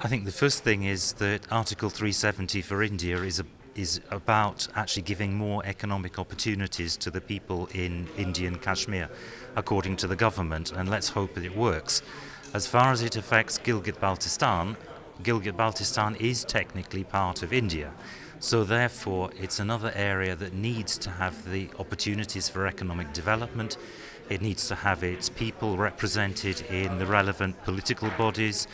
I think the first thing is that Article 370 for India is about actually giving more economic opportunities to the people in Indian Kashmir, according to the government, and let's hope that it works. As far as it affects Gilgit-Baltistan, Gilgit-Baltistan is technically part of India. So therefore, it's another area that needs to have the opportunities for economic development. It needs to have its people represented in the relevant political bodies.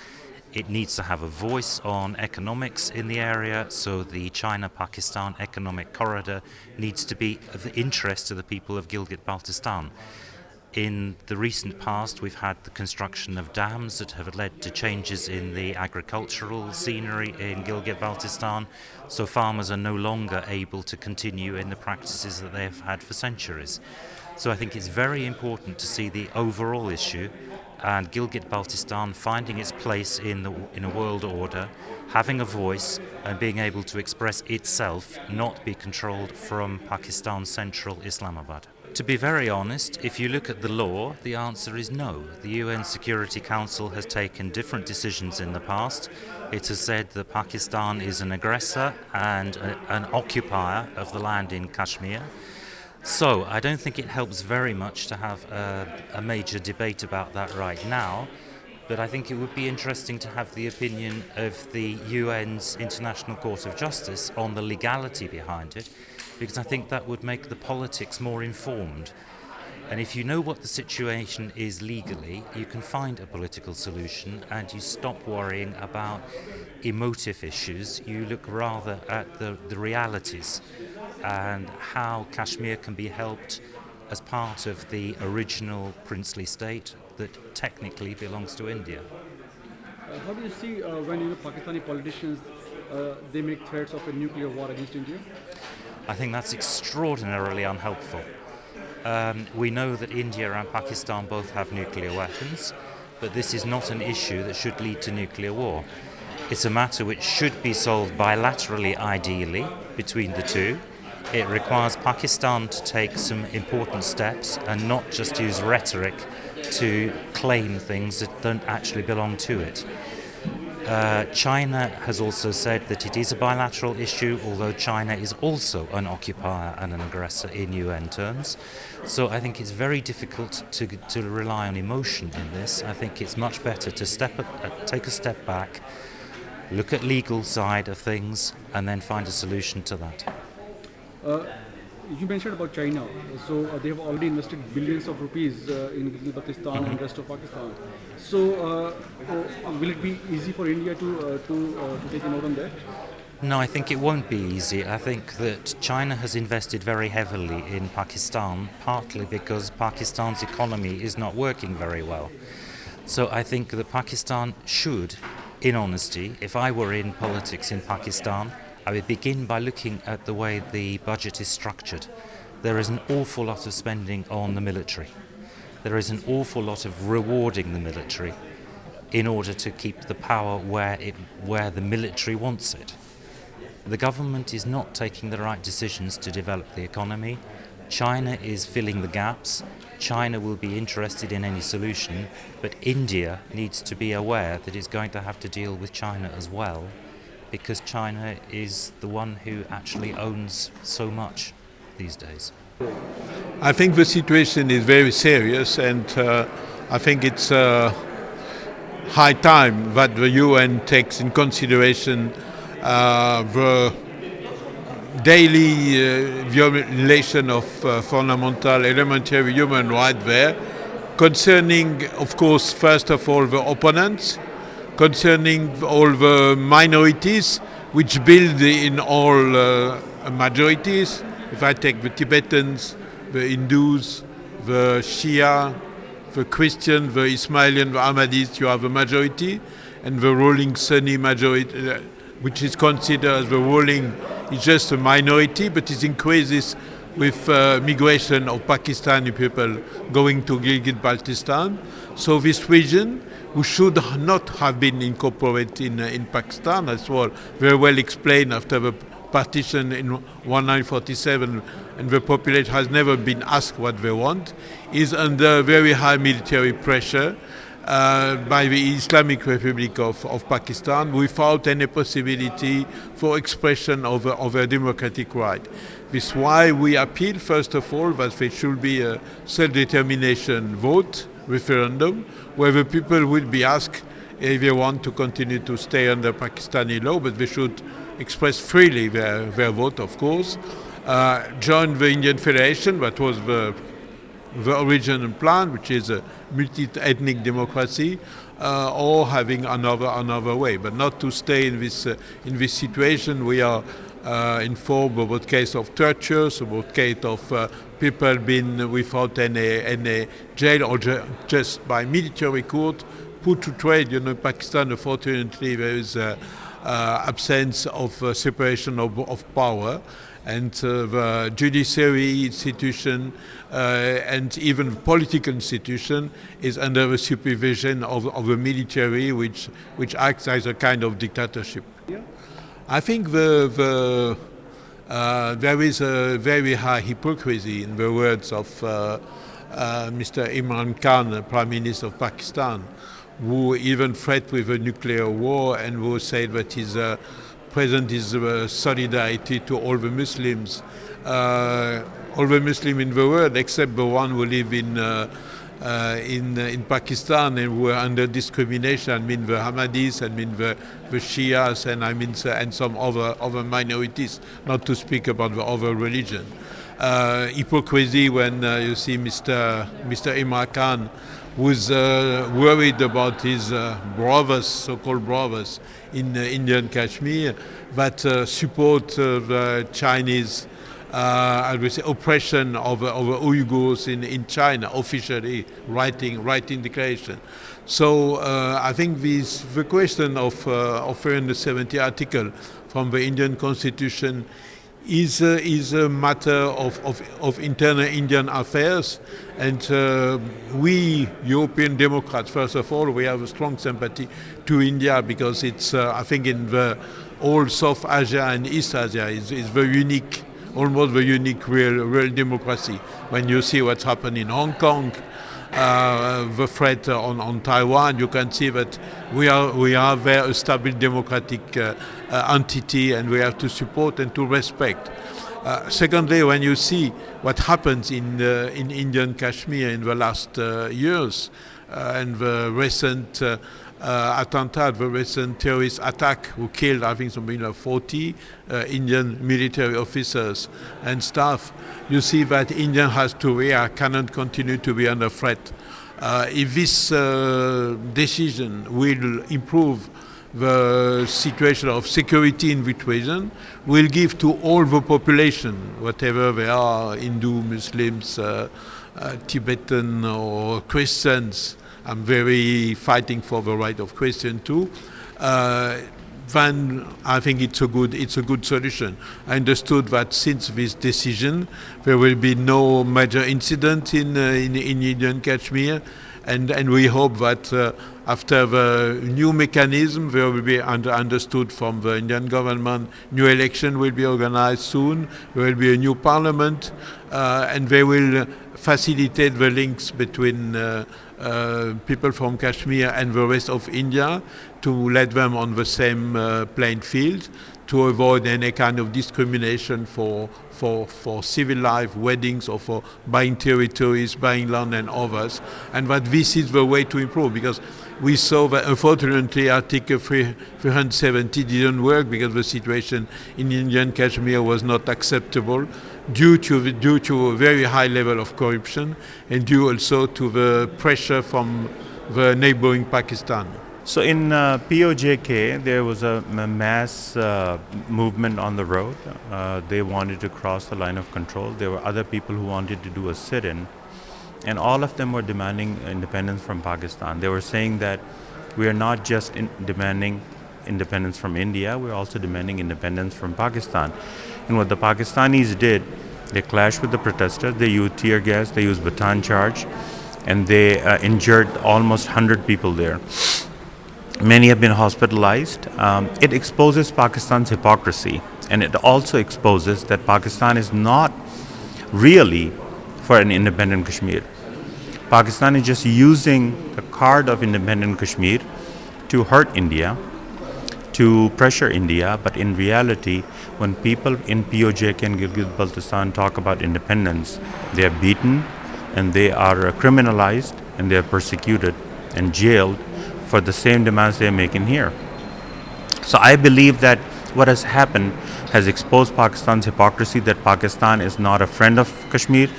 It needs to have a voice on economics in the area, so the China-Pakistan economic corridor needs to be of interest to the people of Gilgit-Baltistan. In the recent past, we've had the construction of dams that have led to changes in the agricultural scenery in Gilgit-Baltistan, so farmers are no longer able to continue in the practices that they have had for centuries. So I think it's very important to see the overall issue and Gilgit-Baltistan finding its place in a world order, having a voice and being able to express itself, not be controlled from Pakistan's central Islamabad. To be very honest, if you look at the law, the answer is no. The UN Security Council has taken different decisions in the past. It has said that Pakistan is an aggressor and an occupier of the land in Kashmir. So I don't think it helps very much to have a major debate about that right now, but I think it would be interesting to have the opinion of the UN's International Court of Justice on the legality behind it, because I think that would make the politics more informed. And if you know what the situation is legally, you can find a political solution and you stop worrying about emotive issues. You look rather at the realities and how Kashmir can be helped as part of the original princely state that technically belongs to India. How do you see when Pakistani politicians they make threats of a nuclear war against India? I think that's extraordinarily unhelpful. We know that India and Pakistan both have nuclear weapons, but this is not an issue that should lead to nuclear war. It's a matter which should be solved bilaterally, ideally, between the two. It requires Pakistan to take some important steps and not just use rhetoric to claim things that don't actually belong to it. China has also said that it is a bilateral issue, although China is also an occupier and an aggressor in UN terms. So I think it's very difficult to rely on emotion in this. I think it's much better to take a step back, look at legal side of things, and then find a solution to that. You mentioned about China, so they have already invested billions of rupees in Pakistan and rest of Pakistan. So will it be easy for India to take a note on that? No, I think it won't be easy. I think that China has invested very heavily in Pakistan, partly because Pakistan's economy is not working very well. So I think that Pakistan should, in honesty, if I were in politics in Pakistan, I would begin by looking at the way the budget is structured. There is an awful lot of spending on the military. There is an awful lot of rewarding the military in order to keep the power where the military wants it. The government is not taking the right decisions to develop the economy. China is filling the gaps. China will be interested in any solution, but India needs to be aware that it's going to have to deal with China as well, because China is the one who actually owns so much these days. I think the situation is very serious, and I think it's high time that the UN takes in consideration the daily violation of fundamental elementary human rights there, concerning, of course, first of all, the opponents, concerning all the minorities which build in all majorities. If I take the Tibetans, the Hindus, the Shia, the Christian, the Ismaili and the Ahmadis, you have a majority, and the ruling Sunni majority, which is considered as the ruling, is just a minority, but it increases with migration of Pakistani people going to Gilgit-Baltistan. So this region, who should not have been incorporated in Pakistan, as well, very well explained after the partition in 1947, and the population has never been asked what they want, is under very high military pressure. by the Islamic Republic of Pakistan without any possibility for expression of a democratic right. This is why we appeal, first of all, that there should be a self-determination vote, referendum, where the people will be asked if they want to continue to stay under Pakistani law, but they should express freely their vote, of course. Join the Indian Federation, that was the original plan, which is a multi-ethnic democracy, or having another way, but not to stay in this situation. We are informed about case of tortures, about case of people being without any jail or just by military court put to trade. You know, in Pakistan, unfortunately, there is absence of separation of power. And the judiciary institution and even political institution is under the supervision of the military, which acts as a kind of dictatorship. Yeah. I think there is a very high hypocrisy in the words of Mr. Imran Khan, Prime Minister of Pakistan, who even threatened with a nuclear war and who said that his present his solidarity to all the Muslims in the world, except the one who live in Pakistan and who are under discrimination. I mean the Ahmadis, I mean the Shias, and I mean and some other minorities. Not to speak about the other religion. Hypocrisy when you see Mr. Imran Khan, who's worried about his brothers, so-called brothers, in Indian Kashmir, that support the Chinese I would say oppression of Uyghurs in China, officially writing declaration. So I think the question of 370 article from the Indian Constitution is a matter of internal Indian affairs, and we European Democrats, first of all, we have a strong sympathy to India because it's I think in the all South Asia and East Asia is very unique, almost the unique real democracy. When you see what's happened in Hong Kong, the threat on Taiwan, you can see that we are very stable democratic entity, and we have to support and to respect. Secondly, when you see what happens in Indian Kashmir in the last years, and the recent attentat, the recent terrorist attack who killed, I think, something like 40 Indian military officers and staff, you see that India has to react, cannot continue to be under threat. If this decision will improve the situation of security in this region, will give to all the population, whatever they are, Hindu, Muslims, Tibetan or Christians. I'm very fighting for the right of Christians too. Then I think it's a good solution. I understood that since this decision, there will be no major incident in Indian Kashmir, and we hope that after the new mechanism, there will be understood from the Indian government, new election will be organized soon. There will be a new parliament, and they will facilitate the links between people from Kashmir and the rest of India to let them on the same playing field, to avoid any kind of discrimination for civil life, weddings, or for buying territories, buying land and others, and that this is the way to improve, because we saw that unfortunately Article 370 didn't work because the situation in Indian Kashmir was not acceptable due to a very high level of corruption and due also to the pressure from the neighboring Pakistan. So in POJK, there was a mass movement on the road. They wanted to cross the line of control. There were other people who wanted to do a sit-in, and all of them were demanding independence from Pakistan. They were saying that we are not just demanding independence from India, we're also demanding independence from Pakistan. And what the Pakistanis did, they clashed with the protesters, they used tear gas, they used baton charge, and they injured almost 100 people there. Many have been hospitalized. It exposes Pakistan's hypocrisy, and it also exposes that Pakistan is not really for an independent Kashmir. Pakistan is just using the card of independent Kashmir to hurt India, to pressure India, but in reality, when people in POJK and Gilgit-Baltistan talk about independence, they are beaten and they are criminalized and they are persecuted and jailed for the same demands they are making here. So I believe that what has happened has exposed Pakistan's hypocrisy, that Pakistan is not a friend of Kashmir,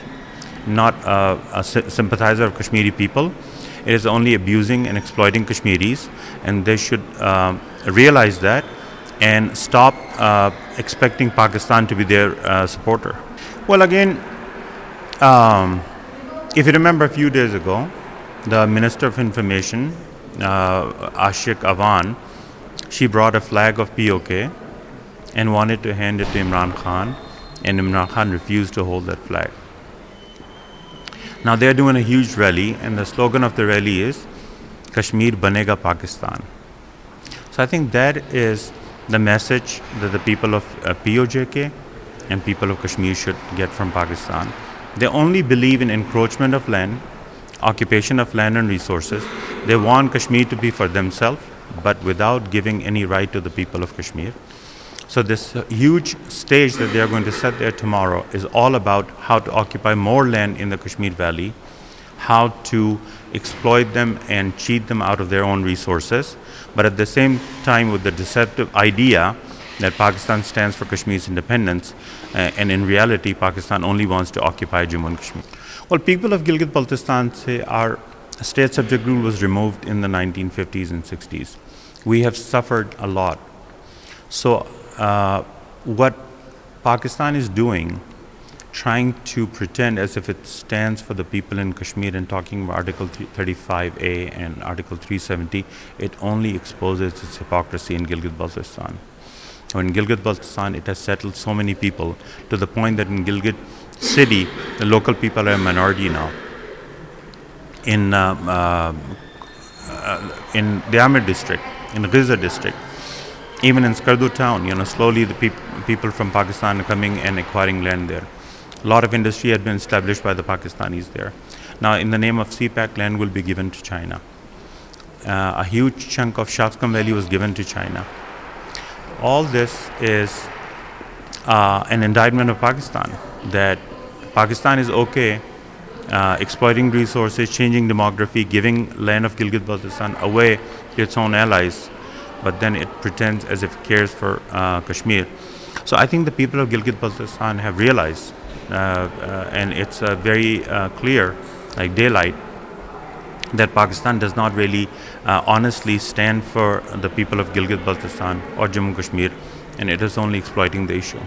not a sympathizer of Kashmiri people. It is only abusing and exploiting Kashmiris, and they should realize that and stop expecting Pakistan to be their supporter. Well, again, if you remember a few days ago, the Minister of Information, Ashik Awan, she brought a flag of POK and wanted to hand it to Imran Khan, and Imran Khan refused to hold that flag. Now they are doing a huge rally, and the slogan of the rally is Kashmir Banega Pakistan. So I think that is the message that the people of POJK and people of Kashmir should get from Pakistan. They only believe in encroachment of land, occupation of land and resources. They want Kashmir to be for themselves, but without giving any right to the people of Kashmir. So this huge stage that they are going to set there tomorrow is all about how to occupy more land in the Kashmir Valley, how to exploit them and cheat them out of their own resources, but at the same time with the deceptive idea that Pakistan stands for Kashmir's independence, and in reality Pakistan only wants to occupy Jammu and Kashmir. Well, people of Gilgit-Baltistan say our state subject rule was removed in the 1950s and 60s. We have suffered a lot. So what Pakistan is doing, trying to pretend as if it stands for the people in Kashmir and talking about Article 35A and Article 370, it only exposes its hypocrisy in Gilgit-Baltistan. In Gilgit-Baltistan, it has settled so many people to the point that in Gilgit city, the local people are a minority now. In Diamir district, in Ghiza district, even in Skardu town, slowly the people from Pakistan are coming and acquiring land there. A lot of industry had been established by the Pakistanis there. Now, in the name of CPAC, land will be given to China. A huge chunk of Shaksgam Valley was given to China. All this is an indictment of Pakistan, that Pakistan is okay exploiting resources, changing demography, giving land of Gilgit-Baltistan away to its own allies, but then it pretends as if it cares for Kashmir. So I think the people of Gilgit-Baltistan have realized, and it's very clear, like daylight, that Pakistan does not really honestly stand for the people of Gilgit-Baltistan or Jammu Kashmir, and it is only exploiting the issue.